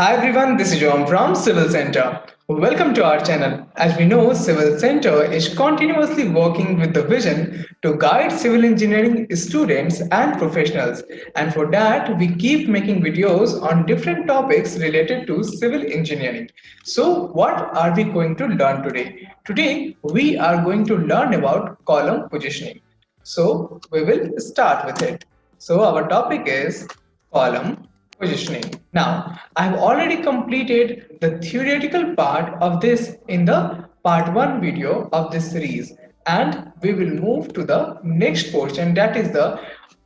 Hi everyone, this is John from Civil Center. Welcome to our channel. As we know, Civil Center is continuously working with the vision to guide civil engineering students and professionals. And for that, we keep making videos on different topics related to civil engineering. So, what are we going to learn today? Today, we are going to learn about column positioning. So, we will start with it. So, our topic is column positioning. Now, I have already completed the theoretical part of this in the part 1 video of this series, and we will move to the next portion, that is the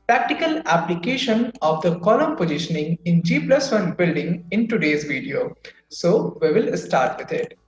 practical application of the column positioning in G+1 building in today's video. So we will start with it.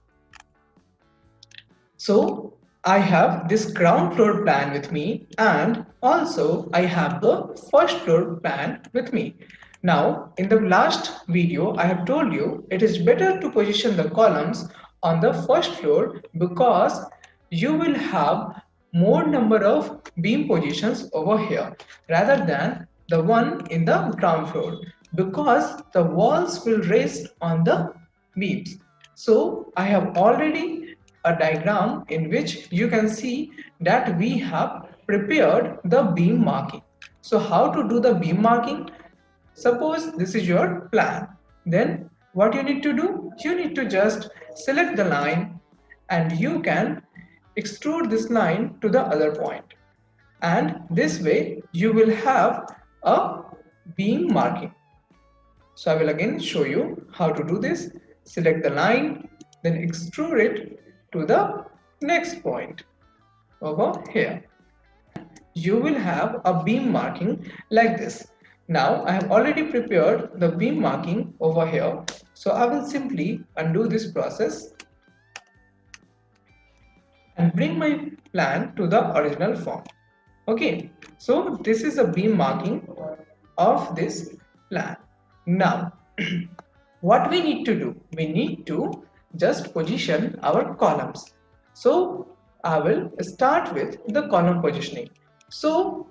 So I have this ground floor plan with me, and also I have the first floor plan with me. Now in the last video I have told you it is better to position the columns on the first floor because you will have more number of beam positions over here rather than the one in the ground floor, because the walls will rest on the beams. So I have already a diagram in which you can see that we have prepared the beam marking. So how to do the beam marking? Suppose this is your plan. Then what you need to do? You need to just select the line and you can extrude this line to the other point. And this way you will have a beam marking. So I will again show you how to do this. Select the line, then extrude it to the next point over here. You will have a beam marking like this. Now I have already prepared the beam marking over here. So I will simply undo this process and bring my plan to the original form. Okay, so this is a beam marking of this plan. Now, what we need to do? We need to just position our columns. So, I will start with the column positioning. So,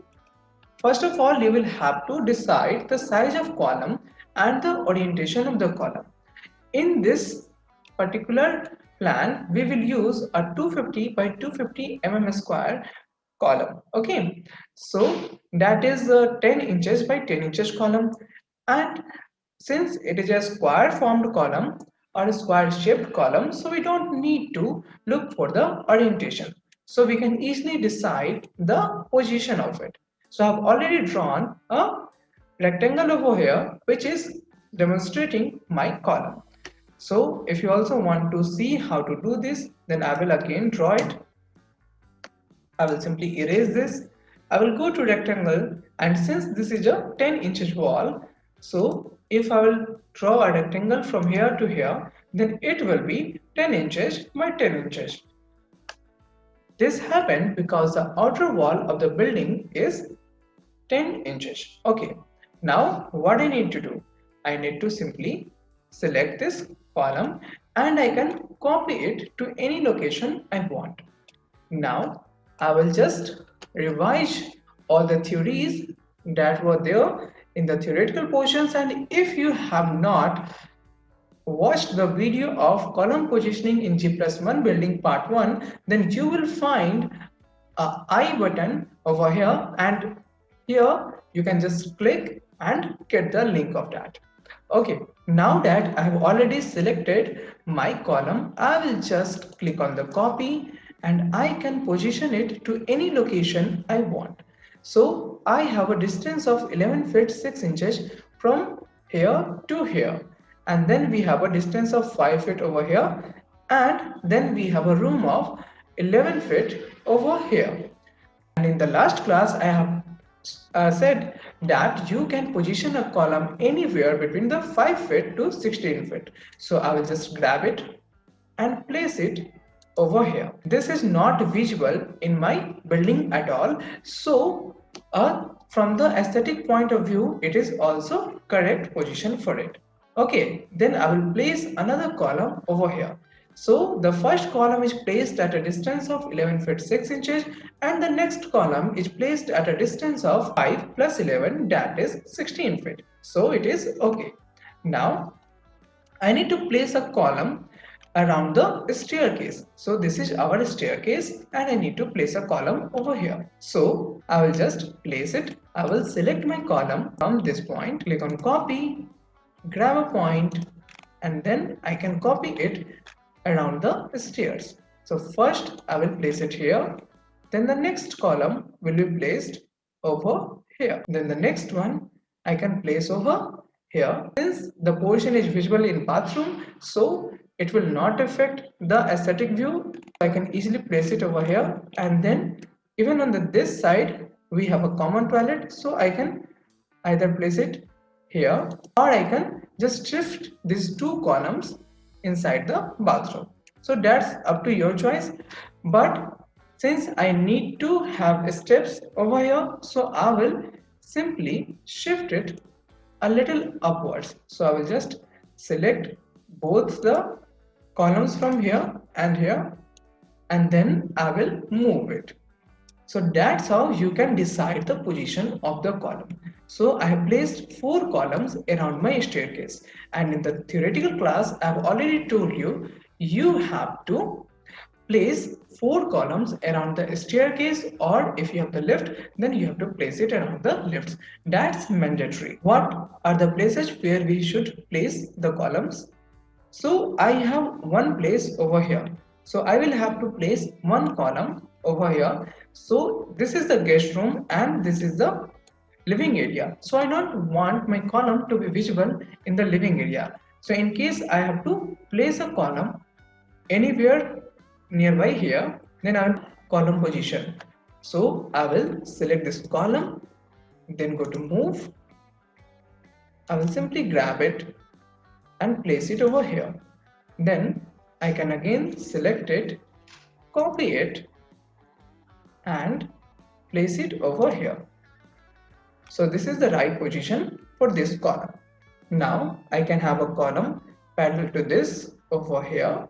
first of all, you will have to decide the size of column and the orientation of the column. In this particular plan, we will use a 250 by 250 square column. Okay, so that is a 10 inches by 10 inches column, and since it is a square formed column or a square shaped column, so we don't need to look for the orientation. So we can easily decide the position of it. So I've already drawn a rectangle over here which is demonstrating my column. So if you also want to see how to do this, then I will again draw it. I will simply erase this. I will go to rectangle, and since this is a 10 inches wall, so if I will draw a rectangle from here to here, then it will be 10 inches by 10 inches. This happened because the outer wall of the building is 10 inches. Okay, now what I need to do? I need to simply select this column and I can copy it to any location I want. Now I will just revise all the theories that were there in the theoretical portions, and if you have not watched the video of column positioning in G+1 building part 1, then you will find a I button over here, and here you can just click and get the link of that. Okay, now that I have already selected my column, I will just click on the copy and I can position it to any location I want. So I have a distance of 11 feet 6 inches from here to here, and then we have a distance of 5 feet over here, and then we have a room of 11 feet over here. And in the last class I have said that you can position a column anywhere between the 5 feet to 16 feet. So I will just grab it and place it over here. This is not visible in my building at all, so from the aesthetic point of view it is also correct position for it. Okay, then I will place another column over here. So the first column is placed at a distance of 11 feet 6 inches, and the next column is placed at a distance of 5 plus 11, that is 16 feet. So it is okay. Now I need to place a column around the staircase. So this is our staircase and I need to place a column over here. So I will just place it. I will select my column from this point, click on copy, grab a point, and then I can copy it around the stairs. So first I will place it here, then the next column will be placed over here, then the next one I can place over here. Since the portion is visible in bathroom, so it will not affect the aesthetic view. I can easily place it over here, and then even on this side we have a common toilet, so I can either place it here or I can just shift these two columns inside the bathroom. So that's up to your choice, but since I need to have steps over here, so I will simply shift it a little upwards. So I will just select both the columns from here and here, and then I will move it. So that's how you can decide the position of the column. So I have placed 4 columns around my staircase, and in the theoretical class I have already told you, you have to place 4 columns around the staircase, or if you have the lift then you have to place it around the lifts. That's mandatory. What are the places where we should place the columns? So I have one place over here. So I will have to place one column over here. So this is the guest room and this is the living area. So I don't want my column to be visible in the living area. So in case I have to place a column anywhere nearby here, then I will column position. So I will select this column, then go to move. I will simply grab it and place it over here. Then I can again select it, copy it and place it over here. So this is the right position for this column. Now I can have a column parallel to this over here,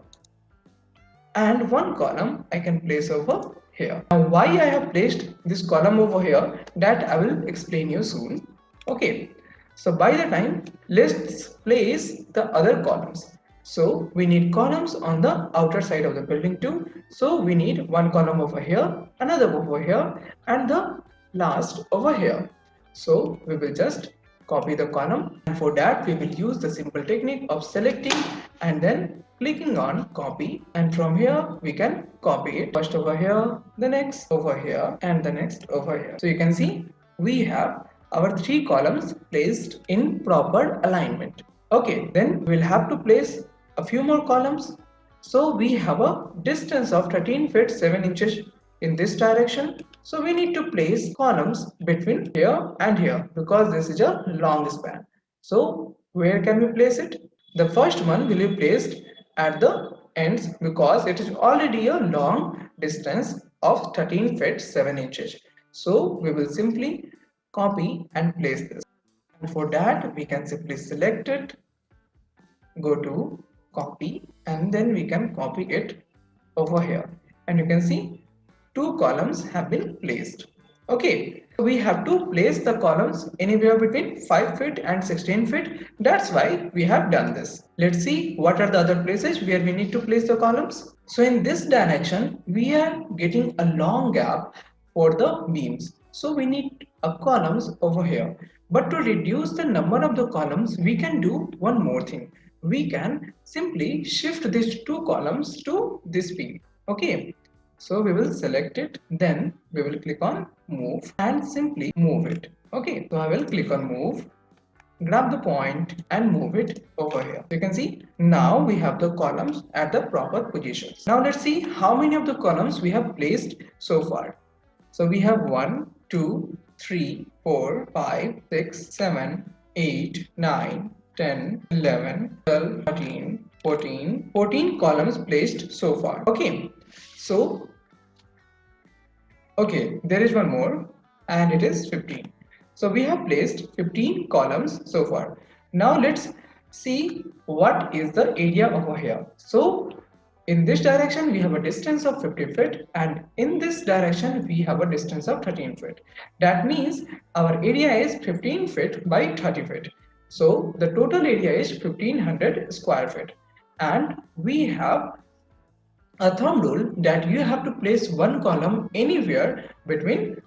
and one column I can place over here. Now why I have placed this column over here, that I will explain you soon. Okay, so by the time, let's place the other columns. So we need columns on the outer side of the building too. So we need one column over here, another over here, and the last over here. So we will just copy the column, and for that we will use the simple technique of selecting and then clicking on copy, and from here we can copy it first over here, the next over here, and the next over here. So you can see we have our 3 columns placed in proper alignment. Okay, then we'll have to place a few more columns. So we have a distance of 13 feet 7 inches in this direction. So we need to place columns between here and here because this is a long span. So where can we place it? The first one will be placed at the ends because it is already a long distance of 13 feet 7 inches. So we will simply copy and place this. And for that we can simply select it, go to copy, and then we can copy it over here, and you can see 2 columns have been placed. Okay, so we have to place the columns anywhere between 5 feet and 16 feet. That's why we have done this. Let's see what are the other places where we need to place the columns. So in this direction we are getting a long gap for the beams, so we need a columns over here. But to reduce the number of the columns, we can do one more thing. We can simply shift these 2 columns to this beam. Okay, so we will select it, then we will click on move and simply move it. Okay, so I will click on move, grab the point and move it over here. You can see now we have the columns at the proper positions. Now let's see how many of the columns we have placed so far. So we have 1, 2, 3, 4, 5, 6, 7, 8, 9, 10, 11, 12, 13, 14. 14 columns placed so far. Okay, so okay, there is one more and it is 15. So we have placed 15 columns so far. Now let's see what is the area over here. So in this direction we have a distance of 50 feet, and in this direction we have a distance of 13 feet. That means our area is 15 feet by 30 feet. So the total area is 1500 square feet, and we have a thumb rule that you have to place one column anywhere between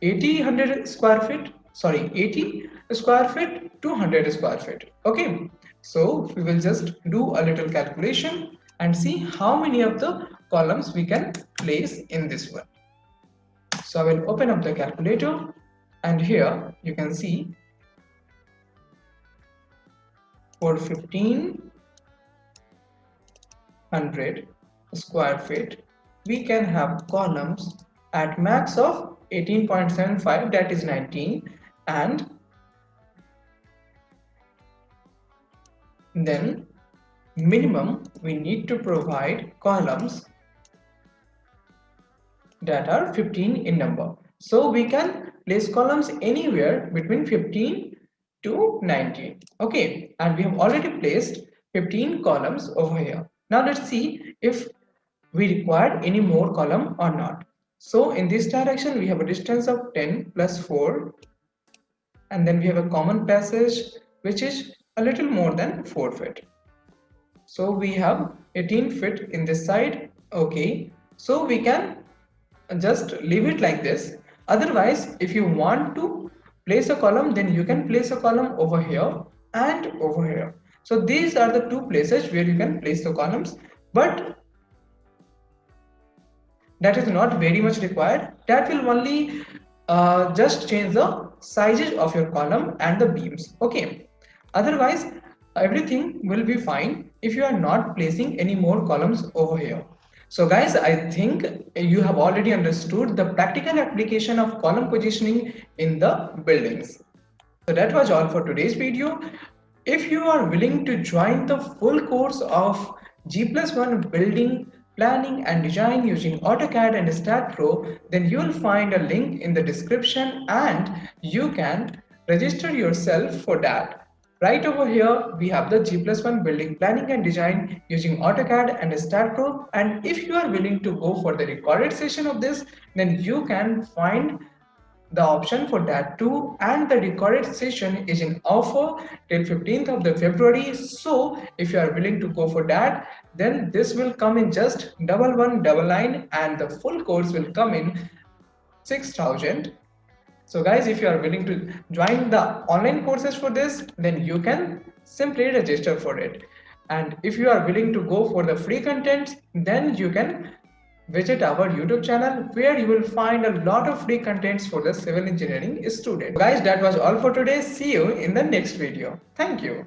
80 square feet to 100 square feet. Okay, so we will just do a little calculation and see how many of the columns we can place in this one. So I will open up the calculator, and here you can see for 1500 square feet we can have columns at max of 18.75, that is 19, and then minimum we need to provide columns that are 15 in number. So we can place columns anywhere between 15 to 19. Okay, and we have already placed 15 columns over here. Now let's see if we require any more column or not. So in this direction we have a distance of 10 plus 4, and then we have a common passage which is a little more than 4 feet. So we have 18 feet in this side. Okay, so we can just leave it like this. Otherwise, if you want to place a column, then you can place a column over here and over here. So these are the two places where you can place the columns, but that is not very much required. That will only just change the sizes of your column and the beams. Okay, otherwise everything will be fine if you are not placing any more columns over here. So guys, I think you have already understood the practical application of column positioning in the buildings. So that was all for today's video. If you are willing to join the full course of G+1 building, planning and design using AutoCAD and STAAD Pro, then you will find a link in the description and you can register yourself for that. Right over here, we have the G+1 building, planning and design using AutoCAD and STAAD Pro. And if you are willing to go for the recorded session of this, then you can find the option for that too, and the recorded session is in offer till 15th of the February. So if you are willing to go for that, then this will come in just 1199 and the full course will come in 6000. So guys, if you are willing to join the online courses for this, then you can simply register for it. And if you are willing to go for the free content, then you can visit our YouTube channel where you will find a lot of free contents for the civil engineering students. Guys, that was all for today. See you in the next video. Thank you.